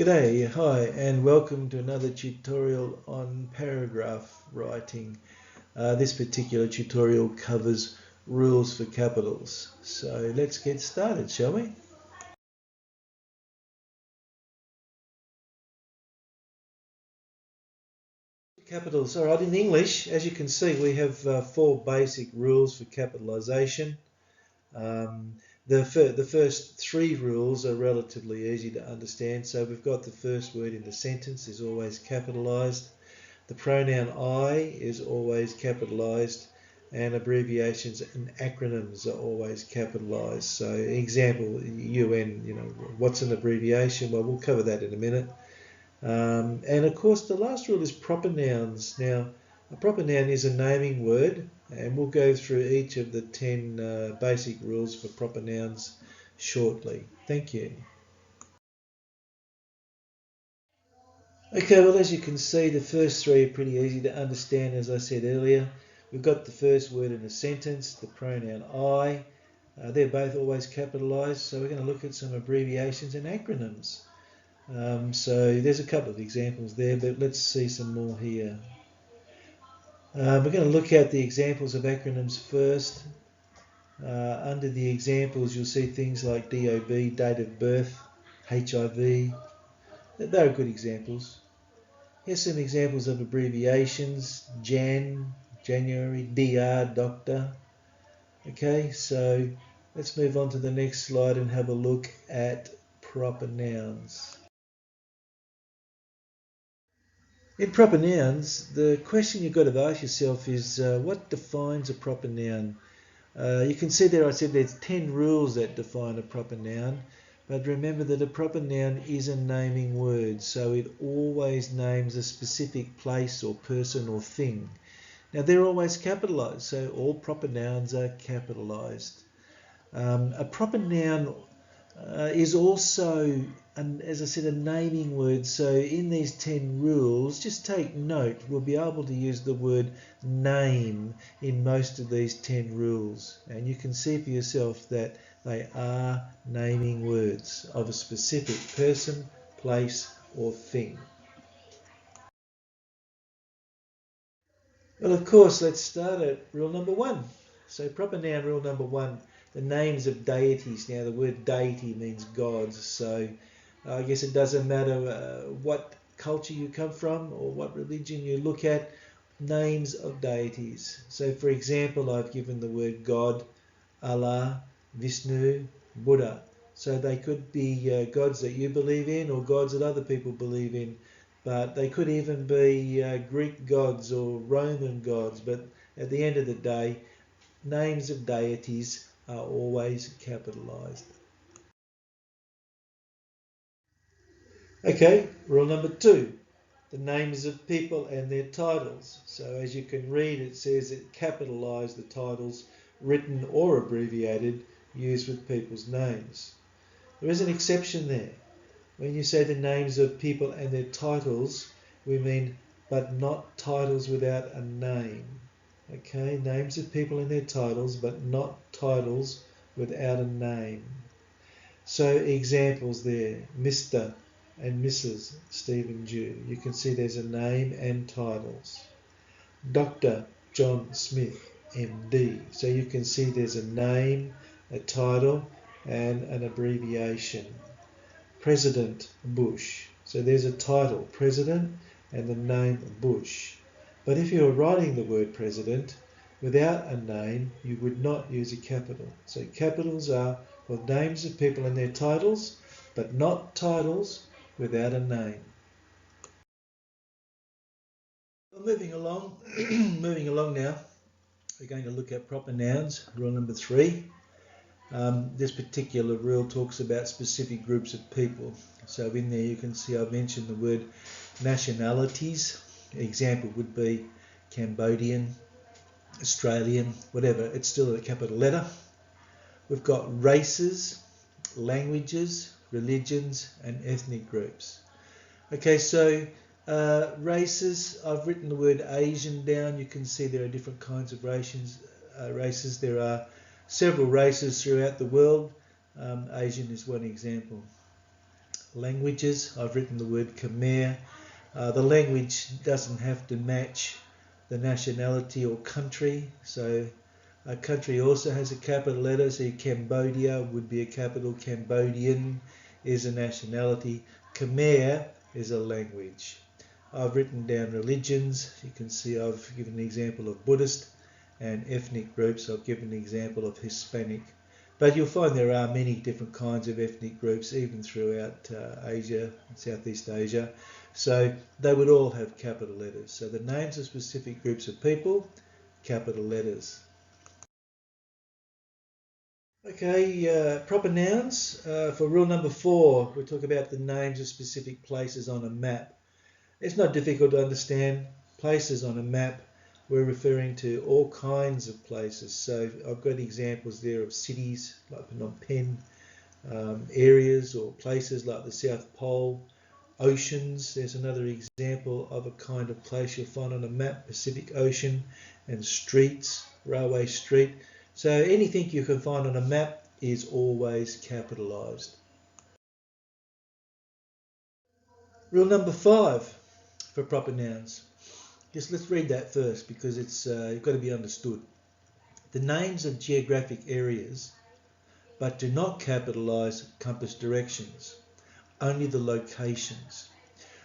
G'day, hi, and welcome to another tutorial on paragraph writing. This particular tutorial covers rules for capitals. So let's get started, shall we? Capitals. All right, in English, as you can see, we have four basic rules for capitalisation. The first three rules are relatively easy to understand. So we've got the first word in the sentence is always capitalised. The pronoun I is always capitalised, and abbreviations and acronyms are always capitalised. So example, UN, what's an abbreviation? Well, we'll cover that in a minute. And of course, the last rule is proper nouns. Now, a proper noun is a naming word, and we'll go through each of the 10 basic rules for proper nouns shortly. Thank you. Okay, well, as you can see, the first three are pretty easy to understand, as I said earlier. We've got the first word in a sentence, the pronoun I. They're both always capitalised, so we're going to look at some abbreviations and acronyms. So there's a couple of examples there, but let's see some more here. We're going to look at the examples of acronyms first. Under the examples, you'll see things like DOB, date of birth, HIV. They're good examples. Here's some examples of abbreviations: Jan, January, DR, doctor. Okay, so let's move on to the next slide and have a look at proper nouns. In proper nouns, the question you've got to ask yourself is what defines a proper noun? You can see there I said there's 10 rules that define a proper noun, but remember that a proper noun is a naming word, so it always names a specific place or person or thing. Now they're always capitalised, so all proper nouns are capitalised. A proper noun is also, as I said, a naming word. So in these 10 rules, just take note, we'll be able to use the word name in most of these 10 rules. And you can see for yourself that they are naming words of a specific person, place, or thing. Well, of course, let's start at rule number 1. So proper noun rule number 1. The names of deities. Now the word deity means gods, so I guess it doesn't matter what culture you come from or what religion you look at, names of deities. So for example, I've given the word God, Allah, Vishnu, Buddha. So they could be gods that you believe in or gods that other people believe in, but they could even be Greek gods or Roman gods. But at the end of the day, names of deities are always capitalised. Okay, rule number 2, the names of people and their titles. So as you can read, it says it capitalise the titles written or abbreviated used with people's names. There is an exception there. When you say the names of people and their titles, we mean but not titles without a name. Okay, names of people and their titles, but not titles without a name. So examples there, Mr. and Mrs. Stephen Dew. You can see there's a name and titles. Dr. John Smith, MD. So you can see there's a name, a title, and an abbreviation. President Bush. So there's a title, President, and the name Bush. But if you were writing the word president without a name, you would not use a capital. So capitals are for names of people and their titles, but not titles without a name. Well, moving along now, we're going to look at proper nouns, rule number 3. This particular rule talks about specific groups of people. So in there you can see I've mentioned the word nationalities. Example would be Cambodian, Australian, whatever. It's still a capital letter. We've got races, languages, religions, and ethnic groups. Okay, so races, I've written the word Asian down. You can see there are different kinds of races. There are several races throughout the world. Asian is one example. languages. I've written the word Khmer. The language doesn't have to match the nationality or country. So a country also has a capital letter. So Cambodia would be a capital. Cambodian is a nationality. Khmer is a language. I've written down religions. You can see I've given an example of Buddhist, and ethnic groups. I've given an example of Hispanic. But you'll find there are many different kinds of ethnic groups, even throughout Asia, Southeast Asia. So they would all have capital letters. So the names of specific groups of people, capital letters. Okay, proper nouns. For rule number 4, we talk about the names of specific places on a map. It's not difficult to understand. Places on a map, we're referring to all kinds of places. So I've got examples there of cities like Phnom Penh, areas or places like the South Pole, oceans. There's another example of a kind of place you'll find on a map, Pacific Ocean, and streets, Railway Street. So anything you can find on a map is always capitalised. Rule number 5 for proper nouns. Let's read that first because it's got to be understood. The names of geographic areas, but do not capitalise compass directions, only the locations.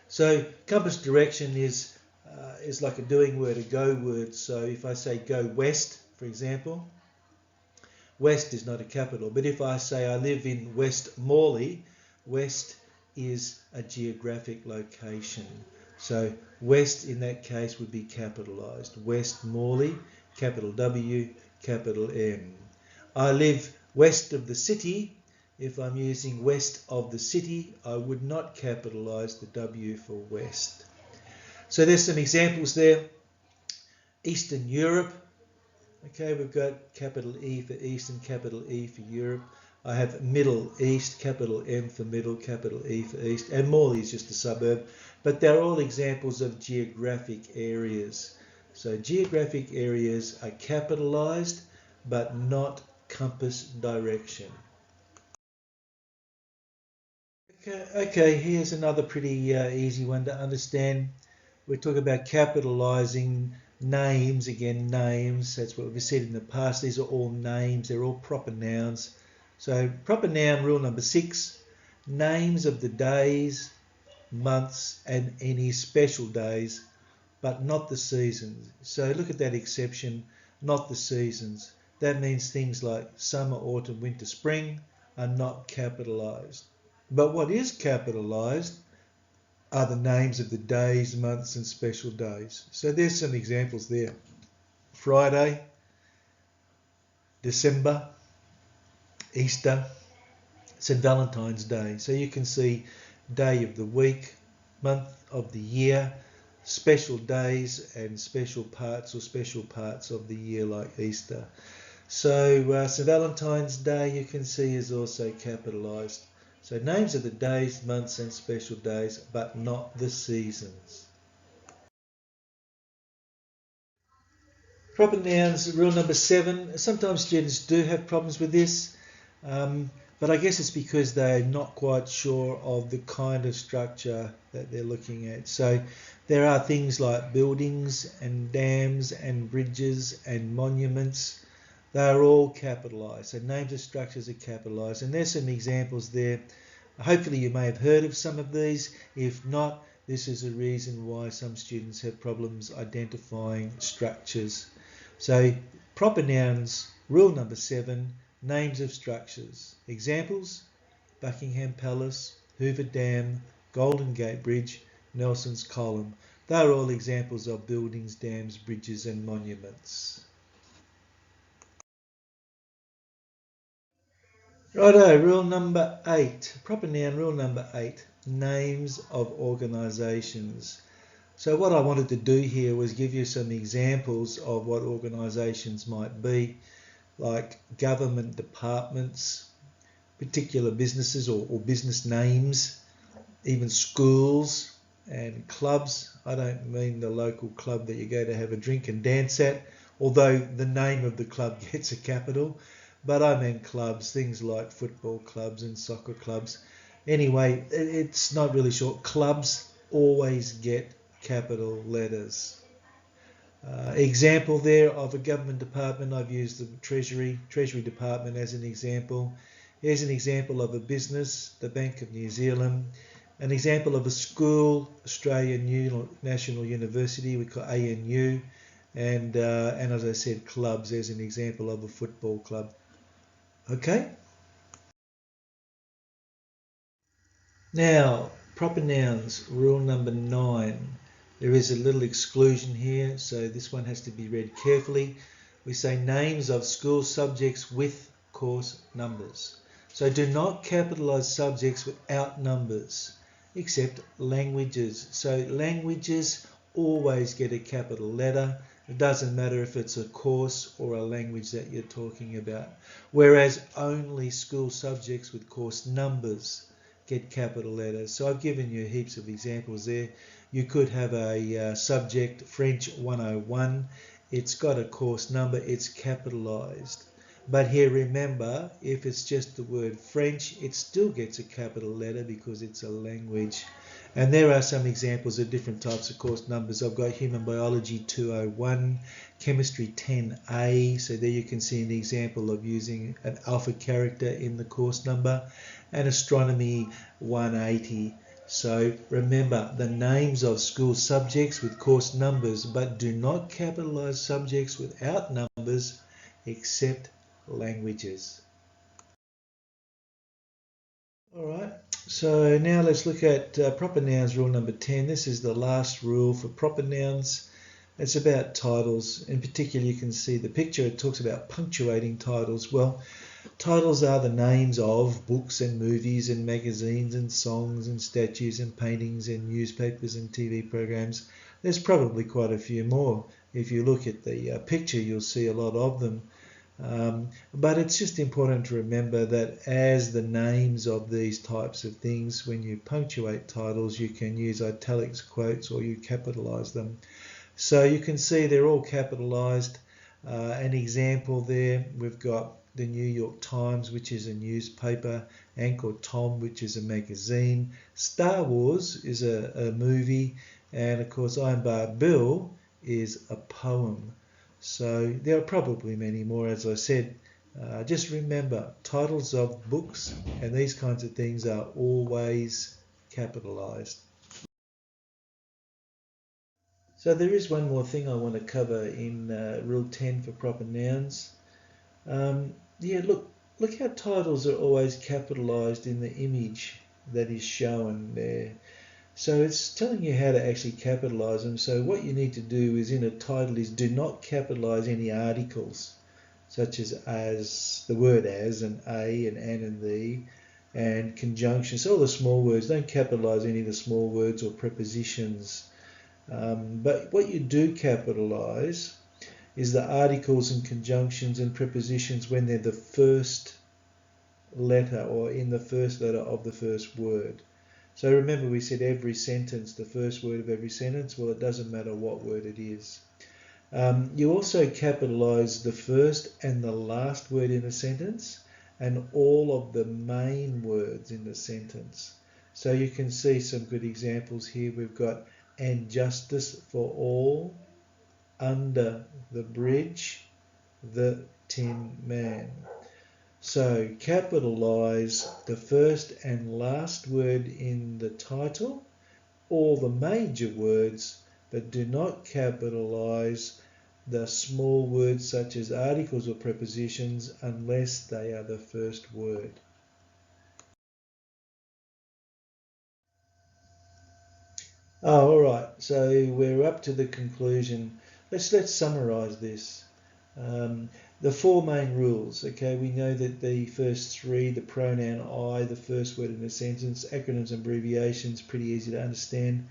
So compass direction is like a doing word, a go word. So if I say go west, for example, west is not a capital. But if I say I live in West Morley, west is a geographic location. So west in that case would be capitalised. West Morley, capital W, capital M. I live west of the city. If I'm using west of the city, I would not capitalise the W for west. So there's some examples there. Eastern Europe. Okay, we've got capital E for East and capital E for Europe. I have Middle East, capital M for Middle, capital E for East, and Morley is just a suburb, but they're all examples of geographic areas. So geographic areas are capitalised, but not compass direction. Okay, here's another pretty easy one to understand. We're talking about capitalising names, again names, that's what we've said in the past. These are all names, they're all proper nouns. So proper noun rule number 6, names of the days, months and any special days, but not the seasons. So look at that exception, not the seasons. That means things like summer, autumn, winter, spring are not capitalised. But what is capitalised are the names of the days, months and special days. So there's some examples there. Friday, December, Easter, St. Valentine's Day. So you can see day of the week, month of the year, special days and special parts or special parts of the year like Easter. So St. Valentine's Day you can see is also capitalised. So names of the days, months and special days, but not the seasons. Proper nouns, rule number 7. Sometimes students do have problems with this, but I guess it's because they're not quite sure of the kind of structure that they're looking at. So there are things like buildings and dams and bridges and monuments. They are all capitalised. So names of structures are capitalised. And there's some examples there. Hopefully you may have heard of some of these. If not, this is a reason why some students have problems identifying structures. So proper nouns, rule number 7, names of structures. Examples, Buckingham Palace, Hoover Dam, Golden Gate Bridge, Nelson's Column. They are all examples of buildings, dams, bridges and monuments. Righto, rule number 8, proper noun, rule number 8, names of organisations. So what I wanted to do here was give you some examples of what organisations might be, like government departments, particular businesses or business names, even schools and clubs. I don't mean the local club that you go to have a drink and dance at, although the name of the club gets a capital. But I mean clubs, things like football clubs and soccer clubs. Anyway, it's not really short. Clubs always get capital letters. Example there of a government department, I've used the Treasury Department as an example. Here's an example of a business, the Bank of New Zealand. An example of a school, Australian National University, we call ANU. And as I said, clubs, there's an example of a football club. Okay? Now, proper nouns, rule number 9. There is a little exclusion here, so this one has to be read carefully. We say names of school subjects with course numbers. So do not capitalise subjects without numbers, except languages. So languages always get a capital letter. It doesn't matter if it's a course or a language that you're talking about. Whereas only school subjects with course numbers get capital letters. So I've given you heaps of examples there. You could have a subject, French 101. It's got a course number, it's capitalized. But here remember, if it's just the word French, it still gets a capital letter because it's a language. And there are some examples of different types of course numbers. I've got Human Biology 201, Chemistry 10A. So there you can see an example of using an alpha character in the course number, and Astronomy 180. So remember the names of school subjects with course numbers, but do not capitalize subjects without numbers except languages. All right, so now let's look at proper nouns, rule number 10. This is the last rule for proper nouns. It's about titles. In particular, you can see the picture. It talks about punctuating titles. Well, titles are the names of books and movies and magazines and songs and statues and paintings and newspapers and TV programs. There's probably quite a few more. If you look at the picture, you'll see a lot of them. But it's just important to remember that as the names of these types of things, when you punctuate titles, you can use italics, quotes, or you capitalize them. So you can see they're all capitalized. An example there, we've got the New York Times, which is a newspaper, Uncle Tom, which is a magazine, Star Wars is a movie, and of course Iron Bar Bill is a poem. So there are probably many more, as I said. Just remember, titles of books and these kinds of things are always capitalized. So there is one more thing I want to cover in Rule 10 for proper nouns. Yeah, look how titles are always capitalized in the image that is shown there. So it's telling you how to actually capitalize them. So what you need to do is in a title is do not capitalize any articles, such as the word as and a and an and the, and conjunctions. All the small words, don't capitalize any of the small words or prepositions. But what you do capitalize is the articles and conjunctions and prepositions when they're the first letter or in the first letter of the first word. So remember we said every sentence, the first word of every sentence, well it doesn't matter what word it is. You also capitalize the first and the last word in a sentence and all of the main words in the sentence. So you can see some good examples here. We've got and justice for all, under the bridge, the Tin Man. So capitalize the first and last word in the title, all the major words, but do not capitalize the small words such as articles or prepositions unless they are the first word. Oh, all right, so we're up to the conclusion. Let's summarize this. The four main rules, okay, we know that the first three, the pronoun I, the first word in a sentence, acronyms and abbreviations, pretty easy to understand.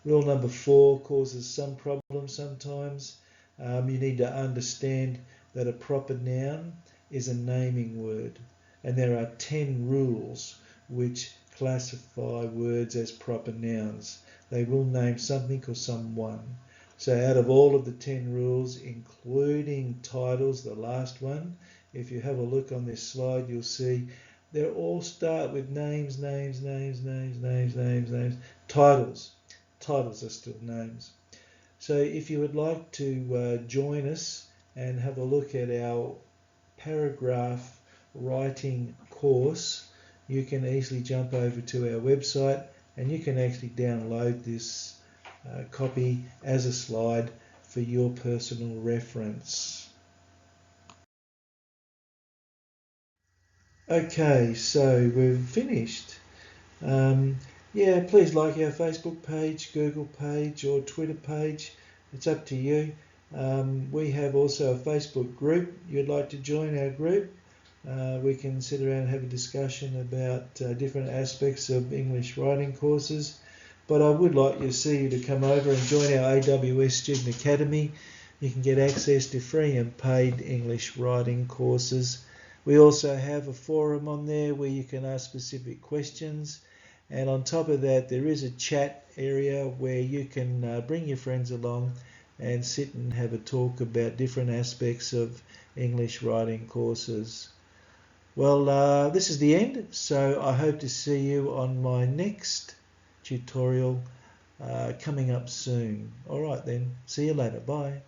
Rule number 4 causes some problems sometimes. You need to understand that a proper noun is a naming word, and there are 10 rules which classify words as proper nouns. They will name something or someone. So out of all of the 10 rules, including titles, the last one, if you have a look on this slide, you'll see They all start with names. Titles. Titles are still names. So if you would like to join us and have a look at our paragraph writing course, you can easily jump over to our website and you can actually download this copy as a slide for your personal reference. Okay, so we've finished. Yeah, please like our Facebook page, Google page or Twitter page. It's up to you. We have also a Facebook group. You'd like to join our group? We can sit around and have a discussion about different aspects of English writing courses. But I would like to see you to come over and join our AWS Student Academy. You can get access to free and paid English writing courses. We also have a forum on there where you can ask specific questions. And on top of that, there is a chat area where you can bring your friends along and sit and have a talk about different aspects of English writing courses. Well, this is the end, so I hope to see you on my next tutorial coming up soon. All right then, see you later. Bye.